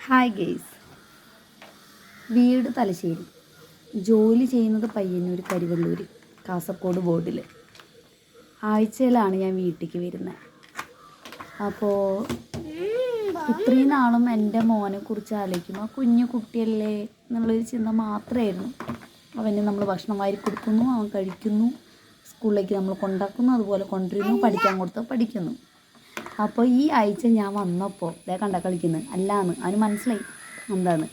Hi guys. വീട് തലശ്ശേരി, ജോലി ചെയ്യുന്നത് പയ്യന്നൂർ കരിവള്ളൂർ കാസർഗോഡ് ബോർഡിൽ. ആഴ്ചയിലാണ് ഞാൻ വീട്ടിലേക്ക് വരുന്നത്. അപ്പോൾ ഇത്രയും നാളും എൻ്റെ മോനെക്കുറിച്ച് ആലോചിക്കുമ്പോൾ കുഞ്ഞു കുട്ടിയല്ലേ എന്നുള്ളൊരു ചിന്ത മാത്രമായിരുന്നു. അവന് നമ്മൾ ഭക്ഷണം വാരി കൊടുക്കുന്നു, അവൻ കഴിക്കുന്നു, സ്കൂളിലേക്ക് നമ്മൾ കൊണ്ടാക്കുന്നു, അതുപോലെ കൊണ്ടുവരുന്നു, പഠിക്കാൻ കൊടുത്ത് പഠിക്കുന്നു. അപ്പോൾ ഈ ആഴ്ച ഞാൻ വന്നപ്പോൾ ഇതേ കണ്ട കളിക്കുന്നത് അല്ലാന്ന് അവന് മനസ്സിലായി എന്താണ്.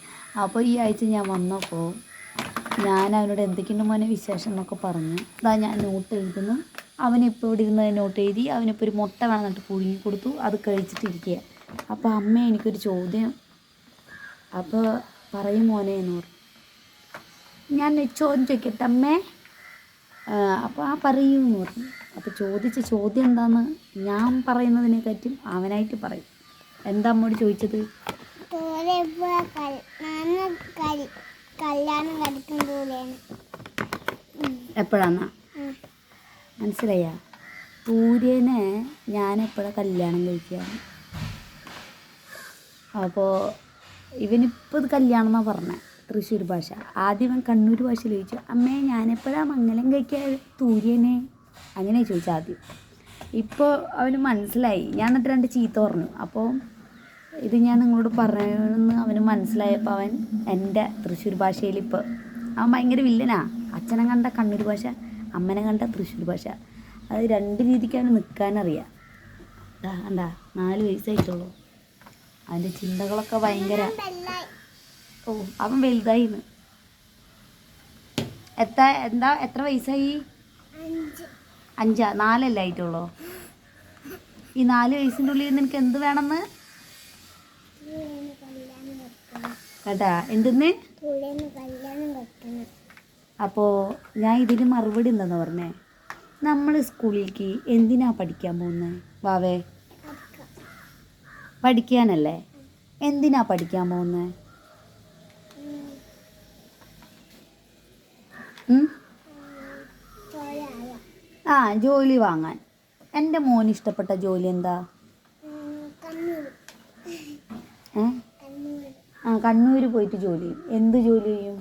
അപ്പോൾ ഈ ആഴ്ച ഞാൻ വന്നപ്പോൾ ഞാൻ അവനോട് എന്തൊക്കെയുണ്ട് മോനെ വിശേഷം എന്നൊക്കെ പറഞ്ഞു. ഇതാ ഞാൻ നോട്ട് എഴുതുന്നു. അവനിപ്പോൾ ഇവിടെ ഇരുന്ന് നോട്ട് എഴുതി. അവനിപ്പോൾ ഒരു മുട്ട വേണമെന്നിട്ട് പുഴുങ്ങി കൊടുത്തു, അത് കഴിച്ചിട്ടിരിക്കുക. അപ്പോൾ അമ്മ എനിക്കൊരു ചോദ്യം, അപ്പോൾ പറയും മോനെ എന്ന് പറഞ്ഞു. ഞാൻ ചോദ്യം ചോദിക്കട്ടെ അമ്മേ? അപ്പോൾ പറയൂ എന്ന് പറഞ്ഞു. അപ്പോൾ ചോദിച്ച ചോദ്യം എന്താണെന്ന് ഞാൻ പറയുന്നതിനെക്കാറ്റും അവനായിട്ട് പറയും. എന്താ അമ്മയോട് ചോദിച്ചത്? എപ്പോഴാന്നാ മനസ്സിലായ? സൂര്യനെ ഞാൻ എപ്പോഴാണ് കല്യാണം കഴിക്കുക? അപ്പോൾ ഇവനിപ്പോൾ ഇത് കല്യാണം എന്നാണ് പറഞ്ഞത്, തൃശ്ശൂർ ഭാഷ. ആദ്യം അവൻ കണ്ണൂർ ഭാഷയിൽ ചോദിച്ചു, അമ്മേ ഞാനെപ്പോഴാണ് മംഗലം കഴിക്കുക സൂര്യനെ? അങ്ങനെ ചോദിച്ചു ആദ്യം. ഇപ്പോൾ അവന് മനസ്സിലായി. ഞാൻ എന്നിട്ട് രണ്ട് ചീത്ത പറഞ്ഞു. അപ്പോൾ ഇത് ഞാൻ നിങ്ങളോട് പറയണമെന്ന് അവന് മനസ്സിലായപ്പോൾ അവൻ എൻ്റെ തൃശ്ശൂർ ഭാഷയിൽ ഇപ്പോൾ അവൻ ഭയങ്കര വില്ലനാ. അച്ഛനെ കണ്ട കണ്ണൂർ ഭാഷ, അമ്മനെ കണ്ട തൃശ്ശൂർ ഭാഷ. അത് രണ്ട് രീതിക്കാണ് നിൽക്കാനറിയാം. എന്താ 4 വയസ്സായിട്ടുള്ളൂ. അവൻ്റെ ചിന്തകളൊക്കെ ഭയങ്കര. ഓ അവൻ വലുതായിന്ന്. എത്ര വയസ്സായി? 5. 4 ആയിട്ടുള്ളൂ. ഈ 4 വയസ്സിൻ്റെ ഉള്ളിൽ നിനക്ക് എന്ത് വേണമെന്ന് കേട്ടാ? എന്തെന്ന്? അപ്പോൾ ഞാൻ ഇതിന് മറുപടി എന്താന്ന് പറഞ്ഞേ? നമ്മൾ സ്കൂളിലേക്ക് എന്തിനാ പഠിക്കാൻ പോകുന്നത് വാവേ? പഠിക്കാനല്ലേ? എന്തിനാ പഠിക്കാൻ പോകുന്നത്? ജോലി വാങ്ങാൻ. എൻ്റെ മോന് ഇഷ്ടപ്പെട്ട ജോലി എന്താ? കണ്ണൂർ പോയിട്ട് ജോലി ചെയ്യും. എന്ത് ജോലി ചെയ്യും?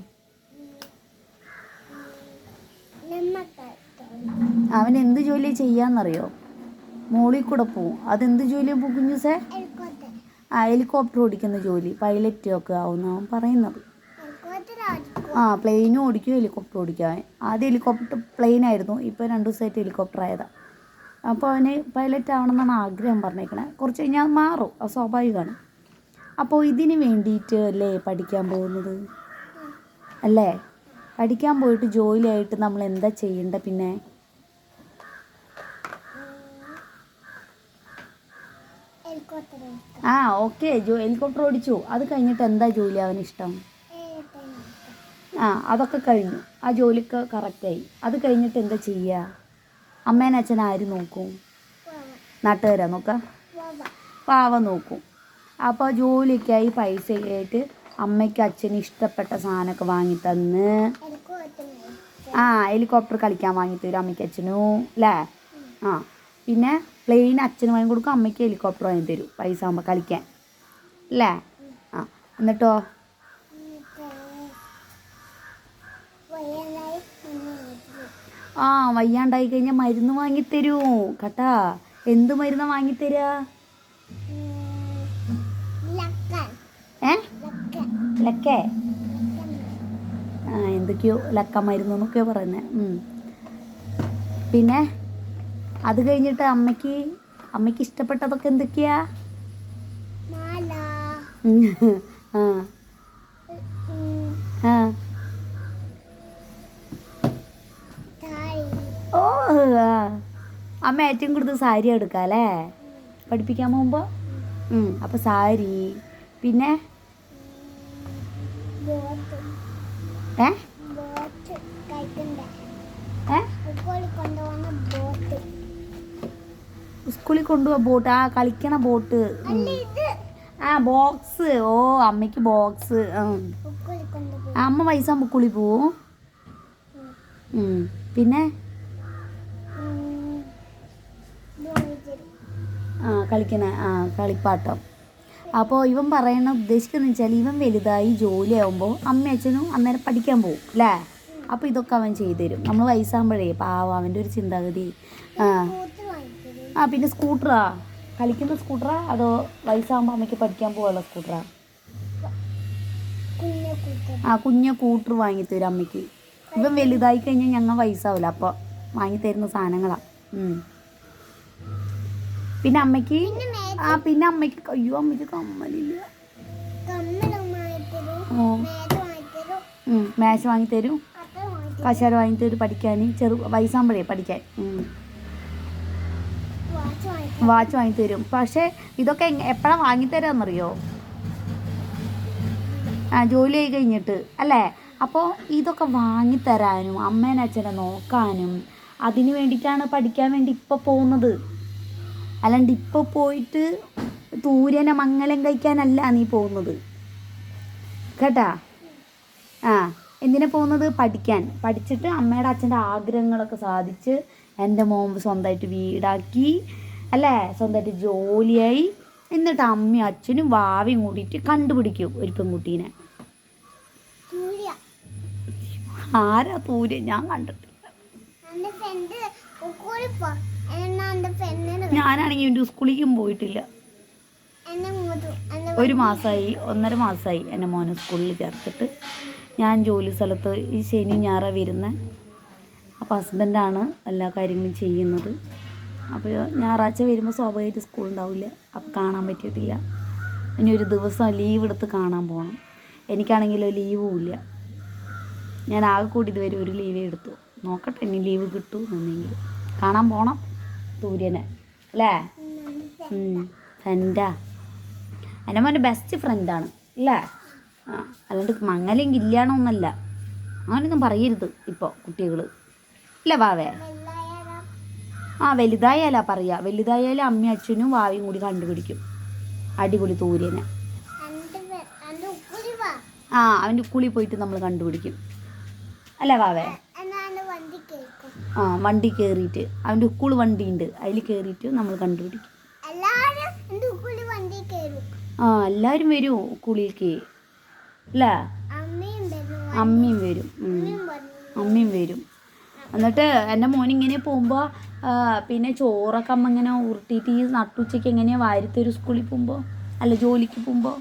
അവൻ എന്ത് ജോലി ചെയ്യാന്നറിയോ? മോളിൽ കൂടെ പോവും. അതെന്ത് ജോലിയാണ് കുഞ്ഞുസേ? ഹെലികോപ്റ്റർ ഓടിക്കുന്ന ജോലി, പൈലറ്റ് ഒക്കെ ആവുന്ന അവൻ പറയുന്നത്. പ്ലെയിനും ഓടിക്കും, ഹെലികോപ്റ്റർ ഓടിക്കാൻ. ആദ്യം ഹെലികോപ്റ്റർ പ്ലെയിനായിരുന്നു, ഇപ്പോൾ 2 ദിവസമായിട്ട് ഹെലികോപ്റ്റർ ആയതാണ്. അപ്പോൾ അവന് പൈലറ്റ് ആവണമെന്നാണ് ആഗ്രഹം പറഞ്ഞേക്കണേ. കുറച്ച് കഴിഞ്ഞാൽ മാറും, അത് സ്വാഭാവികമാണ്. അപ്പോൾ ഇതിന് വേണ്ടിയിട്ട് അല്ലേ പഠിക്കാൻ പോകുന്നത് അല്ലേ? പഠിക്കാൻ പോയിട്ട് ജോലിയായിട്ട് നമ്മൾ എന്താ ചെയ്യേണ്ടത്? പിന്നെ ഓക്കെ, ഹെലികോപ്റ്റർ ഓടിച്ചു. അത് കഴിഞ്ഞിട്ട് എന്താ ജോലി അവനിഷ്ടം? അതൊക്കെ കഴിഞ്ഞു. ആ ജോലിക്ക് കറക്റ്റായി. അത് കഴിഞ്ഞിട്ട് എന്താ ചെയ്യുക? അമ്മേനെ അച്ഛൻ ആര് നോക്കും? നാട്ടുകാരാ നോക്കാം? പാവ നോക്കും. അപ്പോൾ ജോലിക്കായി പൈസയായിട്ട് അമ്മയ്ക്ക് അച്ഛന് ഇഷ്ടപ്പെട്ട സാധനമൊക്കെ വാങ്ങിത്തന്ന്, ഹെലികോപ്റ്റർ കളിക്കാൻ വാങ്ങിത്തരും അമ്മയ്ക്ക് അച്ഛനും അല്ലേ? പിന്നെ പ്ലെയിൻ അച്ഛന് വാങ്ങി കൊടുക്കും, അമ്മയ്ക്ക് ഹെലികോപ്റ്റർ വാങ്ങി തരും പൈസ ആകുമ്പോൾ കളിക്കാൻ അല്ലേ? എന്നിട്ടോ വയ്യാണ്ടായി കഴിഞ്ഞാൽ മരുന്ന് വാങ്ങിത്തരൂ കേട്ടാ. എന്ത് മരുന്നാണ് വാങ്ങിത്തരാ? ലക്കേ? എന്തൊക്കെയോ ലക്ക മരുന്ന് എന്നൊക്കെയോ പറയുന്നത്. പിന്നെ അത് കഴിഞ്ഞിട്ട് അമ്മയ്ക്ക് ഇഷ്ടപ്പെട്ടതൊക്കെ എന്തൊക്കെയാ? അമ്മ ഏറ്റവും കൂടുതൽ സാരി എടുക്കാം അല്ലേ പഠിപ്പിക്കാൻ പോകുമ്പോൾ? അപ്പോൾ സാരി. പിന്നെ സ്കൂളിൽ കൊണ്ടുപോവാ ബോട്ട്? കളിക്കണ ബോട്ട്. ബോക്സ്. അമ്മയ്ക്ക് ബോക്സ്. അമ്മ വയസ്സാകുമ്പോൾ സ്കൂളിൽ പോവും. പിന്നെ കളിക്കണ കളിപ്പാട്ടം. അപ്പോൾ ഇവൻ ഉദ്ദേശിക്കുന്നത് വെച്ചാൽ ഇവൻ വലുതായി ജോലിയാകുമ്പോൾ അമ്മയും അച്ഛനും അന്നേരം പഠിക്കാൻ പോകും അല്ലേ. അപ്പോൾ ഇതൊക്കെ അവൻ ചെയ്തു തരും. നമ്മൾ വയസ്സാകുമ്പോഴേ പാവം അവൻ്റെ ഒരു ചിന്താഗതി. പിന്നെ സ്കൂട്ടറാ, കളിക്കുന്ന സ്കൂട്ടറാ അതോ വയസ്സാകുമ്പോൾ അമ്മയ്ക്ക് പഠിക്കാൻ പോകാനുള്ള സ്കൂട്ടറാ? കുഞ്ഞ കൂട്ടർ വാങ്ങിത്തരും അമ്മയ്ക്ക്. ഇവൻ വലുതായി കഴിഞ്ഞാൽ ഞങ്ങൾ വയസ്സാവില്ല, അപ്പോൾ വാങ്ങിത്തരുന്ന സാധനങ്ങളാണ്. പിന്നെ അമ്മയ്ക്ക് അയ്യോ അമ്മയ്ക്ക് കമ്മലില്ല. മേശ വാങ്ങിത്തരും, കശാര വാങ്ങിത്തരും പഠിക്കാൻ, വയസ്സാകുമ്പോഴേ പഠിക്കാൻ. വാച്ച് വാങ്ങിത്തരും. പക്ഷേ ഇതൊക്കെ എപ്പോഴാണ് വാങ്ങിത്തരാമെന്നറിയോ? ജോലി ആയി കഴിഞ്ഞിട്ട് അല്ലേ. അപ്പോൾ ഇതൊക്കെ വാങ്ങിത്തരാനും അമ്മേനെ അച്ഛനെ നോക്കാനും അതിന് വേണ്ടിയിട്ടാണ് പഠിക്കാൻ വേണ്ടി ഇപ്പോൾ പോകുന്നത്. അല്ലാണ്ട് ഇപ്പോൾ പോയിട്ട് തൂര്യനെ മംഗലം കഴിക്കാനല്ല നീ പോകുന്നത് കേട്ടാ. എന്തിനാ പോകുന്നത്? പഠിക്കാൻ. പഠിച്ചിട്ട് അമ്മയുടെ അച്ഛൻ്റെ ആഗ്രഹങ്ങളൊക്കെ സാധിച്ച് എൻ്റെ മോൻ സ്വന്തമായിട്ട് വീടാക്കി അല്ലേ, സ്വന്തമായിട്ട് ജോലിയായി, എന്നിട്ട് അമ്മയും അച്ഛനും വാവയും കൂടിയിട്ട് കണ്ടുപിടിക്കും ഒരു പെൺകുട്ടീനെ. ആരാ തൂര്യ? ഞാൻ കണ്ടിട്ടില്ല. ഞാനാണെങ്കിൽ എൻ്റെ സ്കൂളിലേക്കും പോയിട്ടില്ല. ഒരു മാസമായി, 1.5 മാസമായി എൻ്റെ മോനെ സ്കൂളിൽ ചേർത്തിട്ട്. ഞാൻ ജോലി സ്ഥലത്ത് ഈ ശനി ഞായറ വരുന്നത്. അപ്പോൾ ഹസ്ബൻഡാണ് എല്ലാ കാര്യങ്ങളും ചെയ്യുന്നത്. അപ്പോൾ ഞായറാഴ്ച വരുമ്പോൾ സ്വാഭാവികമായിട്ട് സ്കൂൾ ഉണ്ടാവില്ല, അപ്പോൾ കാണാൻ പറ്റിയിട്ടില്ല. ഇനി ഒരു ദിവസം ലീവ് എടുത്ത് കാണാൻ പോകണം. എനിക്കാണെങ്കിൽ ലീവും ഇല്ല. ഞാൻ ആകെ കൂടി ഇതുവരെ ഒരു ലീവേ എടുത്തു. നോക്കട്ടെ ഇനി ലീവ് കിട്ടുമെന്നെങ്കിൽ കാണാൻ പോകണം സൂര്യനെ അല്ലേ. ഫ്രണ്ടാ, എൻ്റെ മോൻ്റെ ബെസ്റ്റ് ഫ്രണ്ടാണ് അല്ലേ. അല്ലാണ്ട് മങ്ങലെങ്കിൽ ഇല്ലാണോന്നല്ല, അങ്ങനെയൊന്നും പറയരുത് ഇപ്പോൾ കുട്ടികൾ ഇല്ല. വാവേ വലുതായാലാ പറയുക. വലുതായാലും അമ്മയും അച്ഛനും വാവയും കൂടി കണ്ടുപിടിക്കും അടിപൊളി തൂര്യനെ. അവൻ്റെ ഉക്കുളിൽ പോയിട്ട് നമ്മൾ കണ്ടുപിടിക്കും അല്ലേ വാവേ. വണ്ടി കയറിയിട്ട് അവൻ്റെ ഉക്കുള് വണ്ടിയുണ്ട്, അതിൽ കയറിയിട്ട് നമ്മൾ കണ്ടുപിടിക്കും. എല്ലാവരും വരും ഉക്കുളിലേക്ക് അല്ലേ. അമ്മയും വരും. എന്നിട്ട് എൻ്റെ മോനിങ്ങനെ പോകുമ്പോൾ പിന്നെ ചോറൊക്കെ അമ്മ ഇങ്ങനെ ഉരുട്ടിയിട്ട് ഈ നട്ടുച്ചയ്ക്ക് എങ്ങനെയാണ് വാരിത്തരും സ്കൂളിൽ പോകുമ്പോൾ അല്ല ജോലിക്ക് പോകുമ്പോൾ.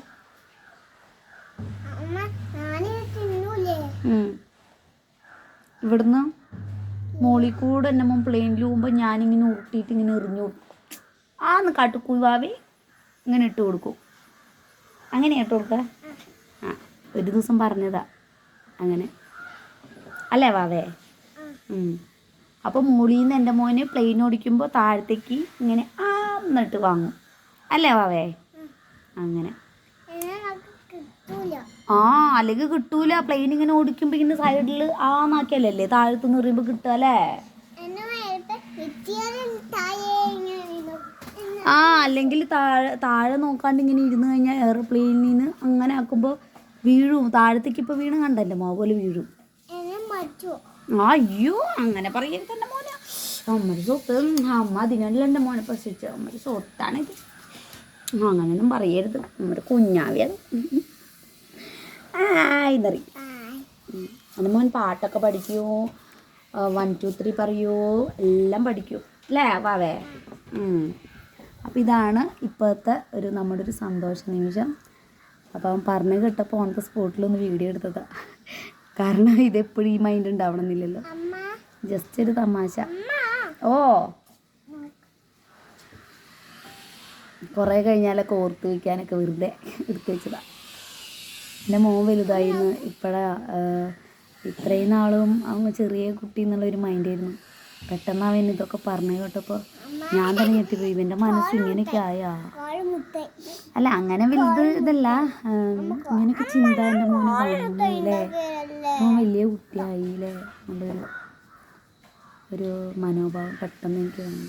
ഇവിടുന്ന് മോളിൽ കൂടെ എൻ്റെ മോൻ പ്ലെയിനിൽ പോകുമ്പോൾ ഞാനിങ്ങനെ ഉരുട്ടിയിട്ട് ഇങ്ങനെ എറിഞ്ഞു കാട്ടുക്കുവാവി ഇങ്ങനെ ഇട്ട് കൊടുക്കും. അങ്ങനെ ഇട്ട് കൊടുക്കുക. ഒരു ദിവസം പറഞ്ഞതാ അങ്ങനെ അല്ലേ വാവേ. അപ്പോൾ മുകളിൽ നിന്ന് എൻ്റെ മോന് പ്ലെയിൻ ഓടിക്കുമ്പോൾ താഴത്തേക്ക് ഇങ്ങനെ എന്നിട്ട് വാങ്ങും അല്ലേ വാവേ. അങ്ങനെ അല്ലെങ്കിൽ കിട്ടൂല. പ്ലെയിൻ ഇങ്ങനെ ഓടിക്കുമ്പോൾ ഇങ്ങനെ സൈഡിൽ നാക്കിയല്ലേ താഴത്തുനിന്ന് എറിയുമ്പോൾ കിട്ടുക അല്ലേ. അല്ലെങ്കിൽ താഴെ നോക്കാണ്ട് ഇങ്ങനെ ഇരുന്ന് കഴിഞ്ഞാൽ എയർപ്ലെയിനിൽ നിന്ന് അങ്ങനെ ആക്കുമ്പോൾ വീഴും താഴത്തേക്ക്. ഇപ്പോൾ വീണ് കണ്ട എൻ്റെ മോ പോലെ വീഴും. അയ്യോ അങ്ങനെ പറയരുത് എൻ്റെ മോനെ. അമ്മയുടെ സ്വത്ത് അമ്മ അതിനല്ല എൻ്റെ മോനെ പ്രസവിച്ചു. അമ്മയുടെ സ്വത്താണിത്. അങ്ങനെയൊന്നും പറയരുത്. നമ്മുടെ കുഞ്ഞാവിയത് എന്നറിയും. എൻ്റെ മോൻ പാട്ടൊക്കെ പഠിക്കുമോ, 1 2 3 പറയുമോ, എല്ലാം പഠിക്കും അല്ലേ വാവേ. അപ്പോൾ ഇതാണ് ഇപ്പോഴത്തെ നമ്മുടെ ഒരു സന്തോഷ നിമിഷം. അപ്പോൾ അവൻ പറഞ്ഞു കേട്ടപ്പോൾ ഓൺ ദ സ്പോട്ടിലൊന്ന് വീഡിയോ എടുത്തതാണ്. കാരണം ഇതെപ്പോഴും ഈ മൈൻഡ് ഉണ്ടാവണമെന്നില്ലല്ലോ, ജസ്റ്റ് ഒരു തമാശ. കുറേ കഴിഞ്ഞാലൊക്കെ ഓർത്ത് വയ്ക്കാനൊക്കെ വെറുതെ എടുത്ത് വെച്ചതാണ്. എൻ്റെ മോൻ വലുതായിരുന്നു. ഇത്രയും നാളും അവൻ ചെറിയ കുട്ടി എന്നുള്ളൊരു മൈൻഡായിരുന്നു. പെട്ടെന്ന് അവൻ ഇതൊക്കെ പറഞ്ഞു കേട്ടപ്പോൾ ഞാൻ തന്നെ ഞെട്ടിപ്പോയി. ഇവൻ്റെ മനസ്സ് ഇങ്ങനെയൊക്കെ ആയാ അല്ല അങ്ങനെ വലുത് ഇതല്ല, ഇങ്ങനെയൊക്കെ ചിന്ത എൻ്റെ മോനെ കാണുന്നില്ലേ. അവൻ വലിയ കുട്ടിയായില്ലേ എന്നുള്ളൊരു മനോഭാവം പെട്ടെന്ന് എനിക്ക് വന്നു.